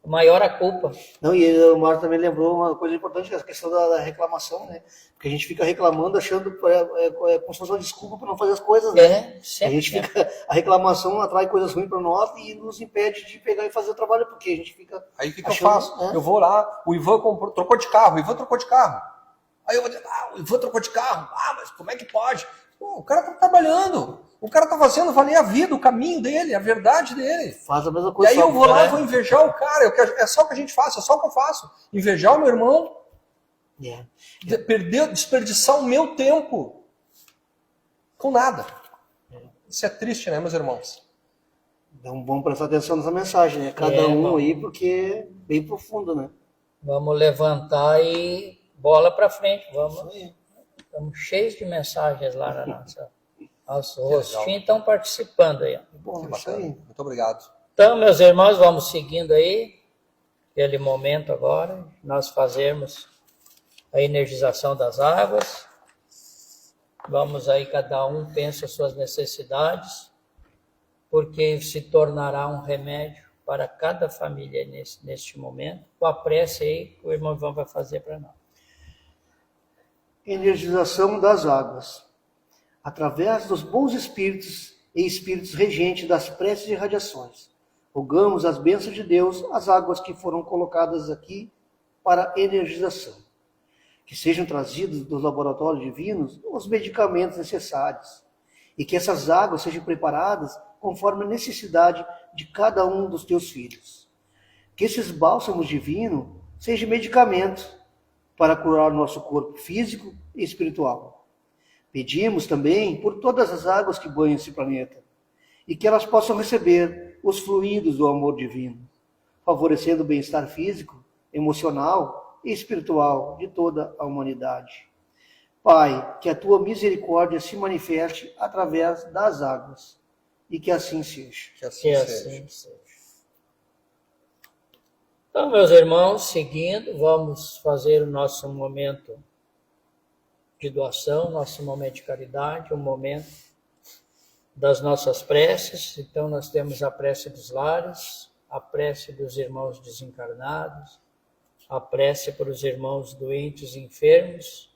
maior a culpa. Não, e o Mário também lembrou uma coisa importante, a questão da reclamação, né? Porque a gente fica reclamando, achando como se fosse uma desculpa para não fazer as coisas, né? A reclamação atrai coisas ruins para nós e nos impede de pegar e fazer o trabalho, porque a gente fica... Aí o que eu faço? Né? Eu vou lá, o Ivan trocou de carro, Aí eu vou dizer, o Ivan trocou de carro. Mas como é que pode? Pô, o cara tá trabalhando. O cara tá fazendo valer a vida, o caminho dele, a verdade dele. Faz a mesma coisa. E aí eu vou lá e vou invejar o cara. É só o que a gente faz, é só o que eu faço. Invejar o meu irmão. Desperdiçar o meu tempo. Com nada. Isso é triste, né, meus irmãos? Então vamos prestar atenção nessa mensagem, né? Cada um aí, porque é bem profundo, né? Vamos levantar e bola para frente. Estamos cheios de mensagens lá na nossa... Os rostinhos estão participando aí. Bom, isso aí. Muito obrigado. Então, meus irmãos, vamos seguindo aí. Aquele momento agora, nós fazermos a energização das águas. Vamos aí, cada um pensa as suas necessidades, porque se tornará um remédio para cada família neste momento. Com a prece aí que o irmão Ivan vai fazer para nós. Energização das águas. Através dos bons espíritos e espíritos regentes das preces e radiações, rogamos as bênçãos de Deus às águas que foram colocadas aqui para energização. Que sejam trazidos dos laboratórios divinos os medicamentos necessários e que essas águas sejam preparadas conforme a necessidade de cada um dos teus filhos. Que esses bálsamos divinos sejam medicamentos para curar nosso corpo físico e espiritual. Pedimos também por todas as águas que banham esse planeta e que elas possam receber os fluidos do amor divino, favorecendo o bem-estar físico, emocional e espiritual de toda a humanidade. Pai, que a tua misericórdia se manifeste através das águas e que assim seja. Que assim Que seja. assim seja. Então, meus irmãos, seguindo, vamos fazer o nosso momento de doação, nosso momento de caridade, o momento das nossas preces. Então, nós temos a prece dos lares, a prece dos irmãos desencarnados, a prece para os irmãos doentes e enfermos.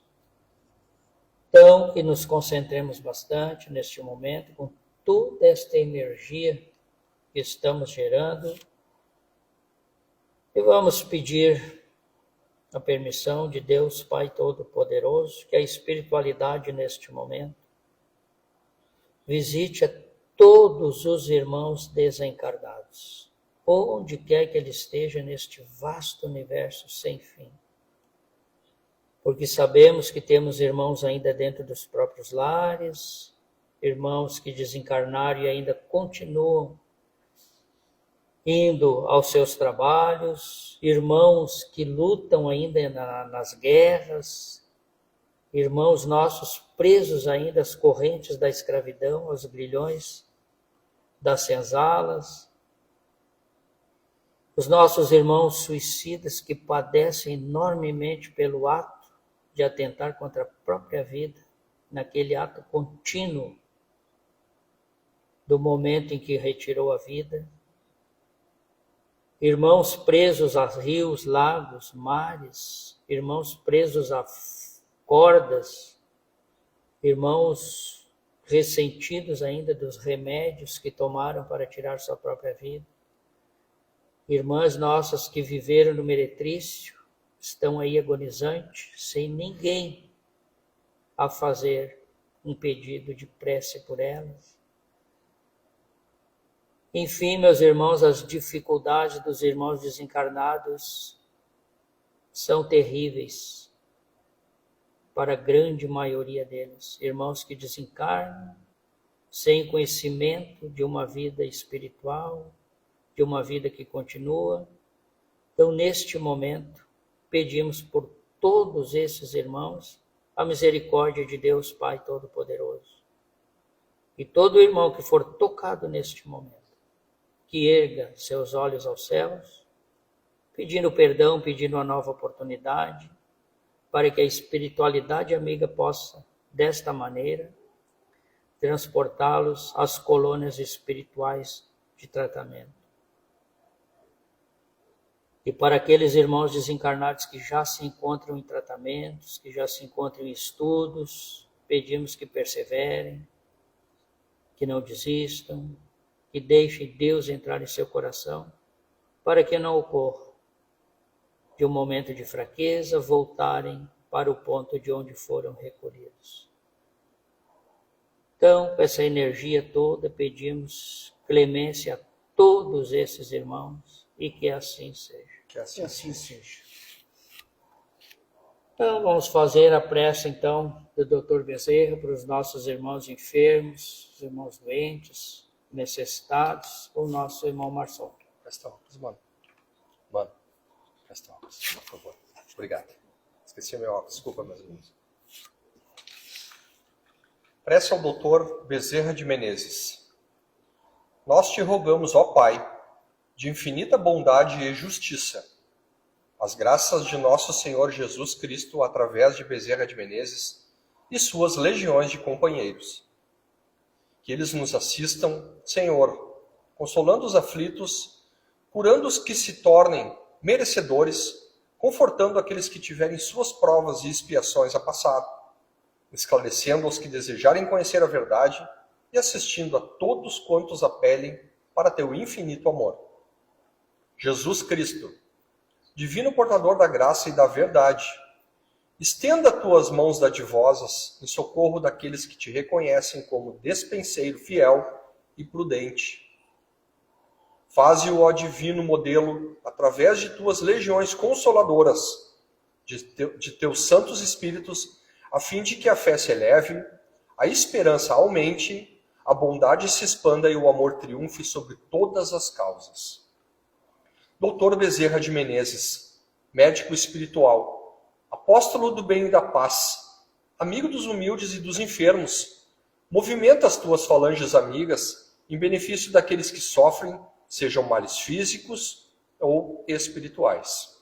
Então, que nos concentremos bastante neste momento, com toda esta energia que estamos gerando, e vamos pedir a permissão de Deus Pai Todo-Poderoso, que a espiritualidade neste momento visite a todos os irmãos desencarnados, onde quer que ele esteja neste vasto universo sem fim. Porque sabemos que temos irmãos ainda dentro dos próprios lares, irmãos que desencarnaram e ainda continuam indo aos seus trabalhos, irmãos que lutam ainda nas guerras, irmãos nossos presos ainda às correntes da escravidão, aos grilhões das senzalas, os nossos irmãos suicidas que padecem enormemente pelo ato de atentar contra a própria vida, naquele ato contínuo do momento em que retirou a vida, irmãos presos a rios, lagos, mares, irmãos presos a cordas, irmãos ressentidos ainda dos remédios que tomaram para tirar sua própria vida, irmãs nossas que viveram no meretrício, estão aí agonizantes, sem ninguém a fazer um pedido de prece por elas. Enfim, meus irmãos, as dificuldades dos irmãos desencarnados são terríveis para a grande maioria deles. Irmãos que desencarnam sem conhecimento de uma vida espiritual, de uma vida que continua. Então, neste momento, pedimos por todos esses irmãos a misericórdia de Deus Pai Todo-Poderoso. E todo irmão que for tocado neste momento, que erga seus olhos aos céus, pedindo perdão, pedindo uma nova oportunidade, para que a espiritualidade amiga possa, desta maneira, transportá-los às colônias espirituais de tratamento. E para aqueles irmãos desencarnados que já se encontram em tratamentos, que já se encontram em estudos, pedimos que perseverem, que não desistam, que deixem Deus entrar em seu coração, para que não ocorra de um momento de fraqueza voltarem para o ponto de onde foram recolhidos. Então, com essa energia toda, pedimos clemência a todos esses irmãos e que assim seja. Que assim seja. Então, vamos fazer a prece, então, do Dr. Bezerra para os nossos irmãos enfermos, os irmãos doentes, necessitados, o nosso irmão Marçom. Presta óculos, mano. Mano, presta óculos, por favor. Obrigado. Esqueci meu óculos, desculpa, meus irmãos. Prece ao Dr. Bezerra de Menezes. Nós te rogamos, ó Pai, de infinita bondade e justiça, as graças de nosso Senhor Jesus Cristo através de Bezerra de Menezes e suas legiões de companheiros. Que eles nos assistam, Senhor, consolando os aflitos, curando os que se tornem merecedores, confortando aqueles que tiverem suas provas e expiações a passar, esclarecendo aos que desejarem conhecer a verdade e assistindo a todos quantos apelem para teu infinito amor. Jesus Cristo, divino portador da graça e da verdade, estenda tuas mãos dadivosas em socorro daqueles que te reconhecem como despenseiro fiel e prudente. Faze-o, ó divino modelo, através de tuas legiões consoladoras, de teus santos espíritos, a fim de que a fé se eleve, a esperança aumente, a bondade se expanda e o amor triunfe sobre todas as causas. Dr. Bezerra de Menezes, médico espiritual, apóstolo do bem e da paz, amigo dos humildes e dos enfermos, movimenta as tuas falanges amigas em benefício daqueles que sofrem, sejam males físicos ou espirituais.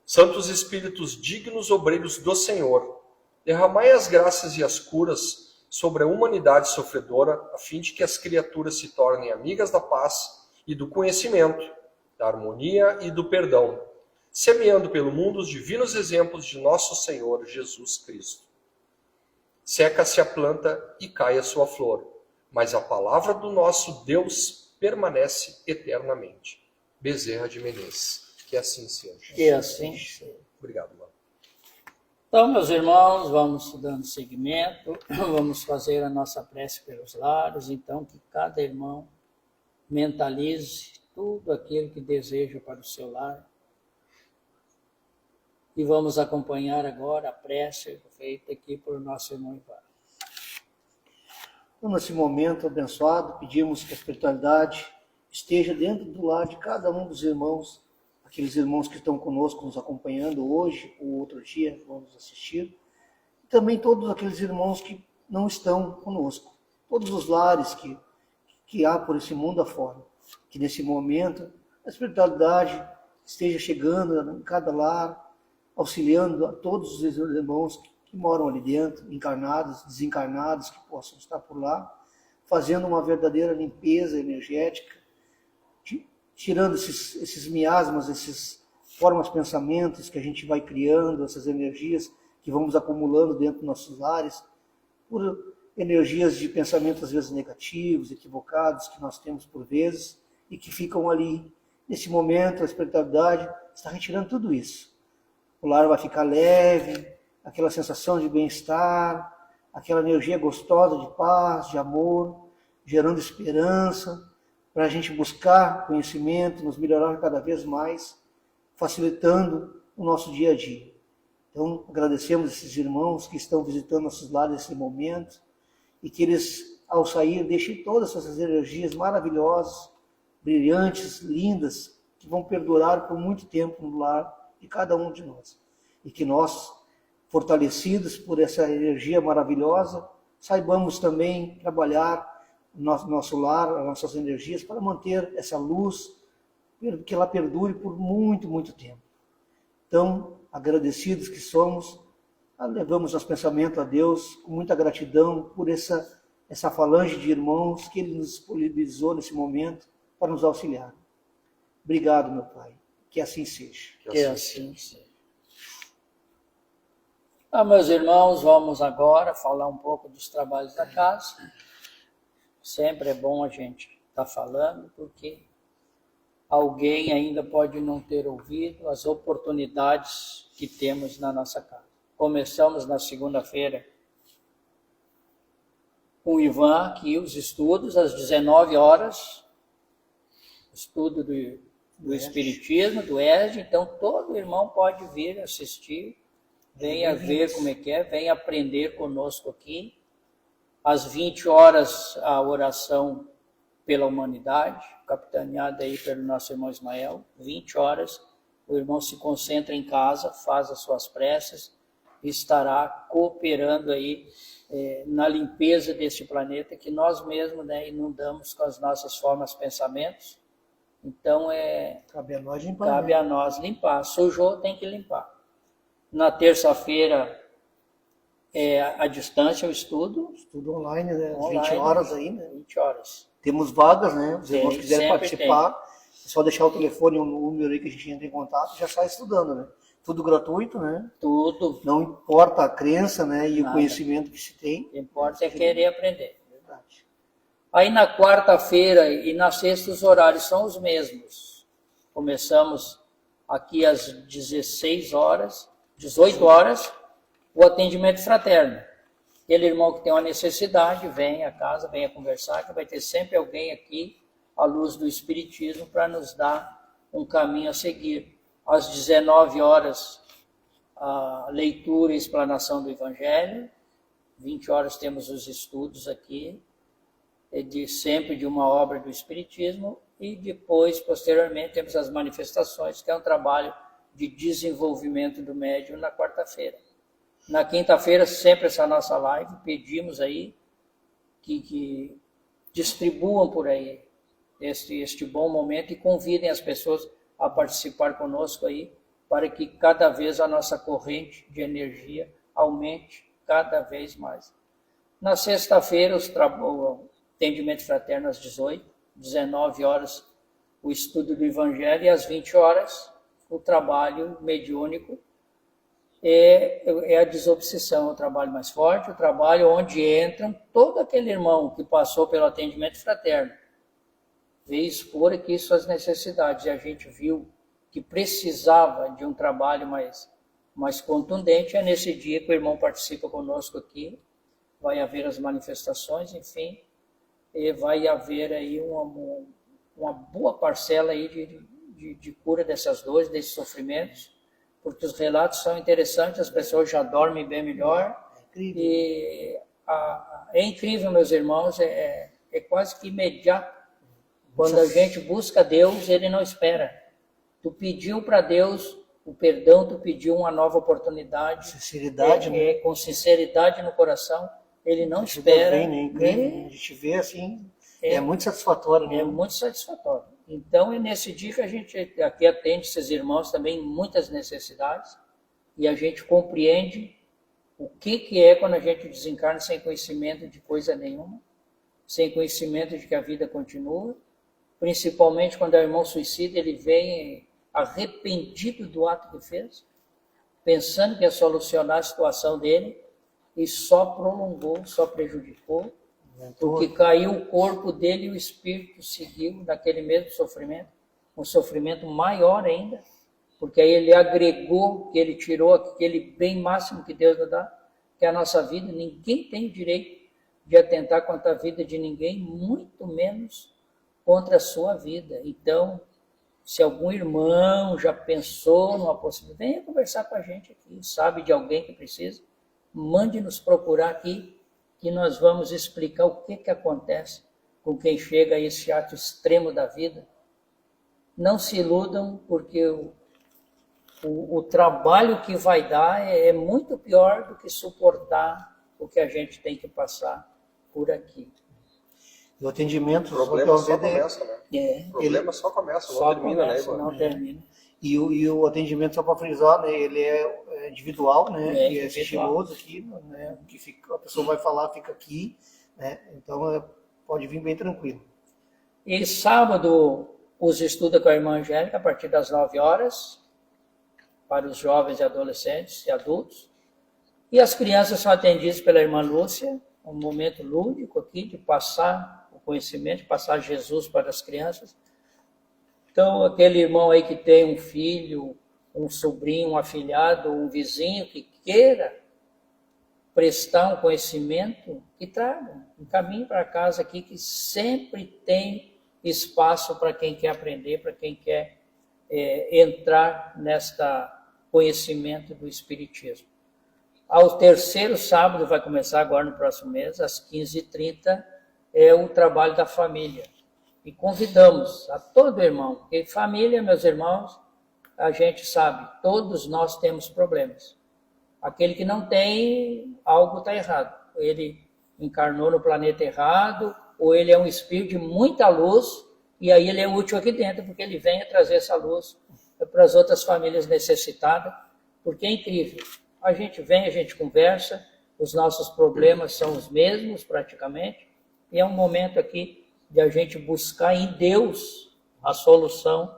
Santos Espíritos dignos obreiros do Senhor, derramai as graças e as curas sobre a humanidade sofredora, a fim de que as criaturas se tornem amigas da paz e do conhecimento, da harmonia e do perdão, semeando pelo mundo os divinos exemplos de nosso Senhor Jesus Cristo. Seca-se a planta e cai a sua flor, mas a palavra do nosso Deus permanece eternamente. Bezerra de Menezes. Que assim seja. Que assim seja. Obrigado, mano. Então, meus irmãos, vamos dando seguimento, vamos fazer a nossa prece pelos lares, então que cada irmão mentalize tudo aquilo que deseja para o seu lar. E vamos acompanhar agora a prece feita aqui por nosso irmão Ivan. Então, nesse momento abençoado, pedimos que a espiritualidade esteja dentro do lar de cada um dos irmãos, aqueles irmãos que estão conosco, nos acompanhando hoje ou outro dia, vão nos assistir, e também todos aqueles irmãos que não estão conosco, todos os lares que há por esse mundo afora, que nesse momento a espiritualidade esteja chegando em cada lar, auxiliando a todos os irmãos que moram ali dentro, encarnados, desencarnados, que possam estar por lá, fazendo uma verdadeira limpeza energética, tirando esses miasmas, essas formas, pensamentos que a gente vai criando, essas energias que vamos acumulando dentro dos nossos lares, por energias de pensamentos às vezes negativos, equivocados, que nós temos por vezes, e que ficam ali. Nesse momento, a espiritualidade está retirando tudo isso. O lar vai ficar leve, aquela sensação de bem-estar, aquela energia gostosa de paz, de amor, gerando esperança, para a gente buscar conhecimento, nos melhorar cada vez mais, facilitando o nosso dia a dia. Então, agradecemos esses irmãos que estão visitando nossos lares nesse momento e que eles, ao sair, deixem todas essas energias maravilhosas, brilhantes, lindas, que vão perdurar por muito tempo no lar de cada um de nós. E que nós, fortalecidos por essa energia maravilhosa, saibamos também trabalhar nosso lar, as nossas energias, para manter essa luz, que ela perdure por muito, muito tempo. Então, agradecidos que somos, levamos nosso pensamento a Deus com muita gratidão por essa falange de irmãos que Ele nos disponibilizou nesse momento para nos auxiliar. Obrigado, meu Pai. Que assim seja. Que assim seja. Meus irmãos, vamos agora falar um pouco dos trabalhos da casa. Sempre é bom a gente estar falando, porque alguém ainda pode não ter ouvido as oportunidades que temos na nossa casa. Começamos na segunda-feira com o Ivan aqui, os estudos, às 19 horas, estudo do Espiritismo, do ESD, então todo irmão pode vir assistir, venha ver como é que é, venha aprender conosco aqui. Às 20 horas, a oração pela humanidade, capitaneada aí pelo nosso irmão Ismael. 20 horas, o irmão se concentra em casa, faz as suas preces e estará cooperando aí na limpeza deste planeta que nós mesmos inundamos com as nossas formas, pensamentos. Então, cabe a nós limpar. Cabe a nós limpar. Sujou, tem que limpar. Na terça-feira, a distância, o estudo. Estudo online, né? Online, 20 horas aí, né? 20 horas. Temos vagas, né? Os irmãos Tem, quiserem sempre participar, é só deixar o telefone e o número aí que a gente entra em contato e já sai estudando, né? Tudo gratuito, né? Tudo. Não importa a crença, né? E Nada. O conhecimento que se tem. O que importa é querer aprender. Verdade. Aí na quarta-feira e na sexta os horários são os mesmos. Começamos aqui às 18 horas, o atendimento fraterno. Aquele irmão que tem uma necessidade, vem à casa, venha conversar, que vai ter sempre alguém aqui, à luz do Espiritismo, para nos dar um caminho a seguir. Às 19 horas, a leitura e explanação do Evangelho. 20 horas temos os estudos aqui, sempre de uma obra do Espiritismo. E depois, posteriormente, temos as manifestações, que é um trabalho de desenvolvimento do médium na quarta-feira. Na quinta-feira, sempre essa nossa live, pedimos aí que distribuam por aí este bom momento e convidem as pessoas a participar conosco aí, para que cada vez a nossa corrente de energia aumente cada vez mais. Na sexta-feira, o atendimento fraterno às 18, 19 horas, o estudo do Evangelho, e às 20 horas, o trabalho mediúnico. É a desobsessão, o trabalho mais forte, o trabalho onde entram todo aquele irmão que passou pelo atendimento fraterno, veio expor aqui suas necessidades, e a gente viu que precisava de um trabalho mais contundente. É nesse dia que o irmão participa conosco aqui, vai haver as manifestações, enfim, e vai haver aí uma boa parcela aí de cura dessas dores, desses sofrimentos, porque os relatos são interessantes, as pessoas já dormem bem melhor. E é incrível, meus irmãos, é quase que imediato. Quando a gente busca Deus, Ele não espera. Tu pediu para Deus o perdão, tu pediu uma nova oportunidade. Sinceridade, né? Com sinceridade no coração, Ele não espera. Bem, né? Incrível. A gente vê assim, é muito satisfatório. Né? É muito satisfatório. Então, é nesse dia que a gente aqui atende esses irmãos também muitas necessidades, e a gente compreende o que é quando a gente desencarna sem conhecimento de coisa nenhuma, sem conhecimento de que a vida continua, principalmente quando o irmão suicida, ele vem arrependido do ato que fez, pensando que ia solucionar a situação dele, e só prolongou, só prejudicou, porque caiu o corpo dele e o espírito seguiu naquele mesmo sofrimento, um sofrimento maior ainda, porque aí ele agregou, que ele tirou aquele bem máximo que Deus nos dá, que é a nossa vida. Ninguém tem o direito de atentar contra a vida de ninguém, muito menos contra a sua vida. Então, se algum irmão já pensou numa possibilidade, venha conversar com a gente aqui, sabe de alguém que precisa, mande nos procurar aqui, que nós vamos explicar o que acontece com quem chega a esse ato extremo da vida. Não se iludam, porque o trabalho que vai dar é muito pior do que suportar o que a gente tem que passar por aqui. E o atendimento... O problema só começa, né? O problema só começa, não termina, começa, né? Não termina. E o atendimento, só para frisar, né, ele é individual, né, e é sigiloso aqui, né, que a pessoa vai falar, fica aqui, né, então pode vir bem tranquilo. E sábado, os estuda com a irmã Angélica, a partir das 9 horas, para os jovens e adolescentes e adultos. E as crianças são atendidas pela irmã Lúcia, um momento lúdico aqui, de passar o conhecimento, de passar Jesus para as crianças. Então, aquele irmão aí que tem um filho, um sobrinho, um afilhado, um vizinho que queira prestar um conhecimento, que traga um caminho para casa aqui, que sempre tem espaço para quem quer aprender, para quem quer entrar nesta conhecimento do Espiritismo. Ao terceiro sábado, vai começar agora no próximo mês, às 15h30, é o trabalho da família. E convidamos a todo irmão, porque família, meus irmãos, a gente sabe, todos nós temos problemas. Aquele que não tem, algo está errado. Ele encarnou no planeta errado, ou ele é um espírito de muita luz, e aí ele é útil aqui dentro, porque ele vem a trazer essa luz para as outras famílias necessitadas, porque é incrível. A gente vem, a gente conversa, os nossos problemas são os mesmos praticamente, e é um momento aqui de a gente buscar em Deus a solução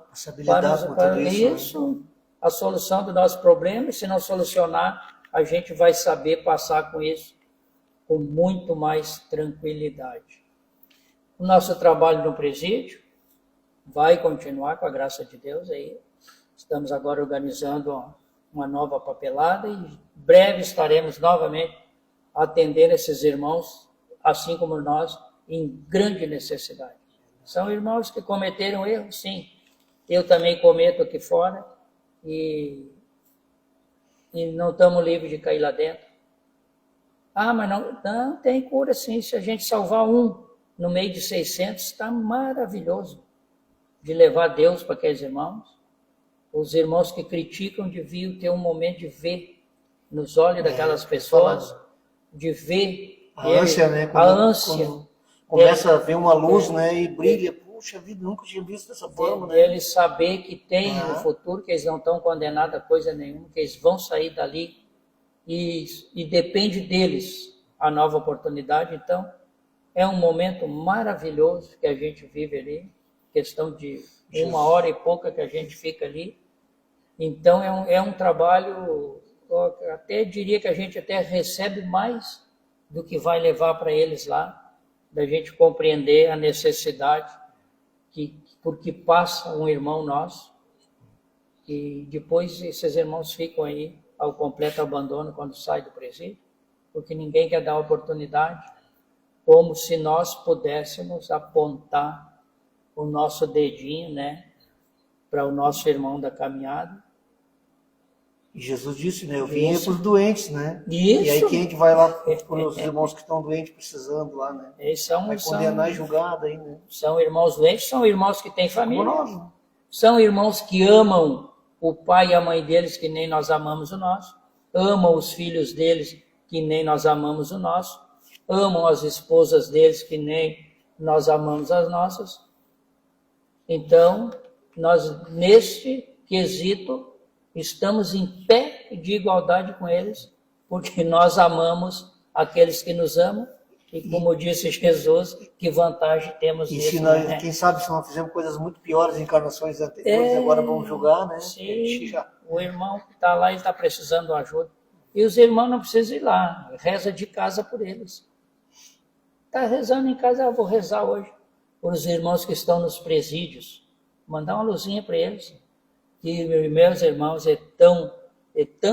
para isso, a solução do nosso problema, e se não solucionar, a gente vai saber passar com isso com muito mais tranquilidade. O nosso trabalho no presídio vai continuar com a graça de Deus aí. Estamos agora organizando uma nova papelada e breve estaremos novamente atendendo esses irmãos, assim como nós, em grande necessidade. São irmãos que cometeram erros, sim. Eu também cometo aqui fora e não estamos livres de cair lá dentro. Ah, mas não tem cura sim. Se a gente salvar um no meio de 600, está maravilhoso de levar Deus para aqueles irmãos. Os irmãos que criticam deviam ter um momento de ver nos olhos daquelas pessoas, de ver a ânsia, né? A ânsia. começa a ver uma luz, né, e brilha. Puxa vida, nunca tinha visto dessa forma, né? Eles saber que tem no futuro, que eles não estão condenados a coisa nenhuma, que eles vão sair dali e depende deles a nova oportunidade. Então, é um momento maravilhoso que a gente vive ali, questão de 1 hora e pouca que a gente fica ali. Então, é um trabalho, eu até diria que a gente até recebe mais do que vai levar para eles lá, da gente compreender a necessidade porque passa um irmão nosso, e depois esses irmãos ficam aí ao completo abandono quando sai do presídio, porque ninguém quer dar oportunidade, como se nós pudéssemos apontar o nosso dedinho, né, para o nosso irmão da caminhada. E Jesus disse, né, eu vim para os doentes, né? Isso. E aí quem que vai lá para os irmãos que estão doentes, precisando lá, né? Vai condenar e julgar aí, né? São irmãos doentes, são irmãos que têm família. Como nós, né? São irmãos que amam o pai e a mãe deles que nem nós amamos o nosso, amam os filhos deles que nem nós amamos o nosso, amam as esposas deles que nem nós amamos as nossas. Então, nós, neste quesito, estamos em pé de igualdade com eles, porque nós amamos aqueles que nos amam, e como disse Jesus, que vantagem temos nisso. E nós, quem sabe se nós fizemos coisas muito piores em encarnações anteriores, agora vamos julgar, né? Sim, o irmão que está lá, ele está precisando de ajuda. E os irmãos não precisam ir lá, reza de casa por eles. Está rezando em casa, eu vou rezar hoje por os irmãos que estão nos presídios. Mandar uma luzinha para eles. Que, meus irmãos, é tão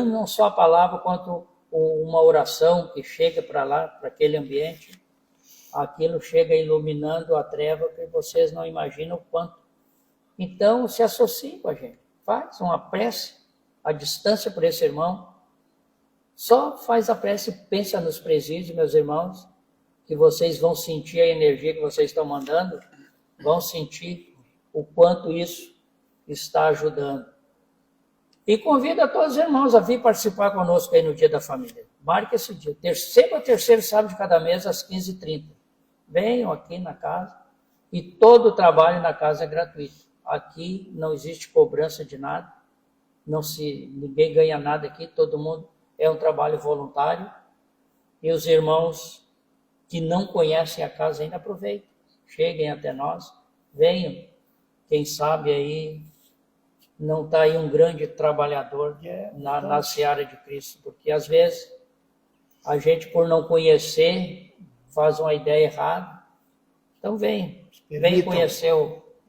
não só a palavra, quanto uma oração que chega para lá, para aquele ambiente, aquilo chega iluminando a treva que vocês não imaginam o quanto. Então, se associe com a gente, faz uma prece à distância por esse irmão, só faz a prece e pensa nos presídios, meus irmãos, que vocês vão sentir a energia que vocês estão mandando, vão sentir o quanto isso está ajudando. E convido a todos os irmãos a vir participar conosco aí no Dia da Família. Marque esse dia, terceiro sábado de cada mês, às 15h30. Venham aqui na casa, e todo o trabalho na casa é gratuito. Aqui não existe cobrança de nada, ninguém ganha nada aqui, todo mundo é um trabalho voluntário, e os irmãos que não conhecem a casa ainda aproveitem, cheguem até nós, venham, quem sabe aí não está aí um grande trabalhador na seara de Cristo, porque às vezes a gente, por não conhecer, faz uma ideia errada. Então vem conhecer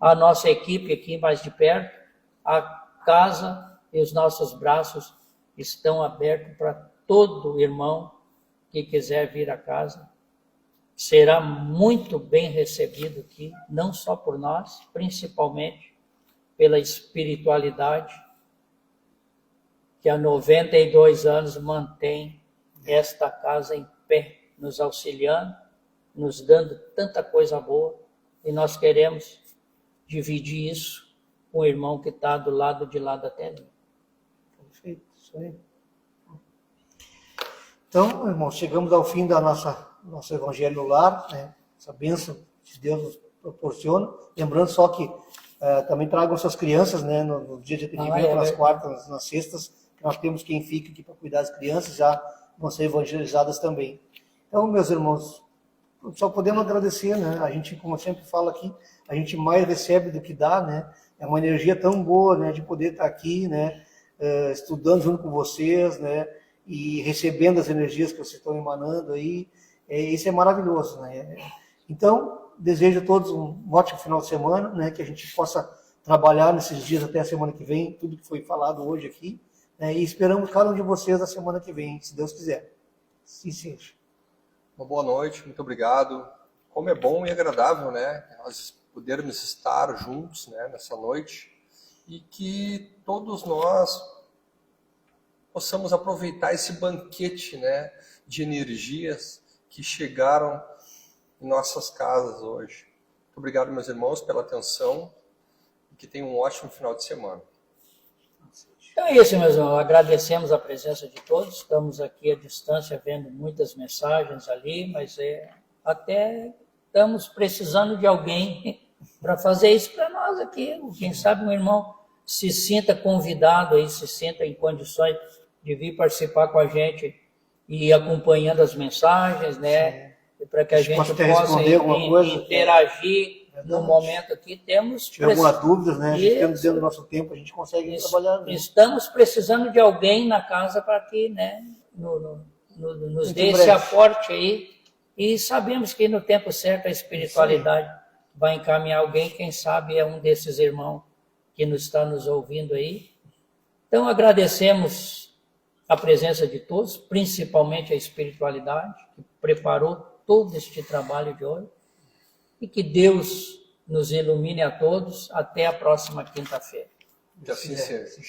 a nossa equipe aqui mais de perto, a casa e os nossos braços estão abertos para todo irmão que quiser vir à casa. Será muito bem recebido aqui, não só por nós, principalmente pela espiritualidade que há 92 anos mantém esta casa em pé, nos auxiliando, nos dando tanta coisa boa, e nós queremos dividir isso com o irmão que está do lado de lá da telinha. Perfeito, isso aí. Então, irmãos, chegamos ao fim da nosso Evangelho no Lar, né? Essa bênção que Deus nos proporciona. Lembrando só que também tragam suas crianças, né, no dia de atendimento, nas quartas, nas sextas, que nós temos quem fica aqui para cuidar das crianças, já vão ser evangelizadas também. Então, meus irmãos, só podemos agradecer, né? A gente, como eu sempre falo aqui, a gente mais recebe do que dá, né? É uma energia tão boa, né, de poder estar aqui, né, estudando junto com vocês, né, e recebendo as energias que vocês estão emanando aí. Isso é maravilhoso, né? Então, desejo a todos um ótimo final de semana, né, que a gente possa trabalhar nesses dias até a semana que vem, tudo que foi falado hoje aqui, né, e esperamos cada um de vocês na semana que vem, se Deus quiser. Sim, seja. Uma boa noite, muito obrigado. Como é bom e agradável, né, nós podermos estar juntos, né, nessa noite, e que todos nós possamos aproveitar esse banquete, né, de energias que chegaram em nossas casas hoje. Muito obrigado, meus irmãos, pela atenção, e que tenham um ótimo final de semana. Então é isso, meus irmãos. Agradecemos a presença de todos. Estamos aqui à distância vendo muitas mensagens ali, mas até estamos precisando de alguém para fazer isso para nós aqui. Quem sabe um irmão se sinta convidado aí, se sinta em condições de vir participar com a gente e acompanhando as mensagens, né? Para que a gente possa interagir no momento aqui. Se tiver alguma dúvida, né? A gente tendo dentro do nosso tempo, a gente consegue trabalhar. Né? Estamos precisando de alguém na casa para que, né, nos dê esse aporte aí. E sabemos que no tempo certo a espiritualidade vai encaminhar alguém, quem sabe é um desses irmãos que está nos ouvindo aí. Então agradecemos a presença de todos, principalmente a espiritualidade, que preparou todo este trabalho de hoje. E que Deus nos ilumine a todos. Até a próxima quinta-feira. Que assim seja.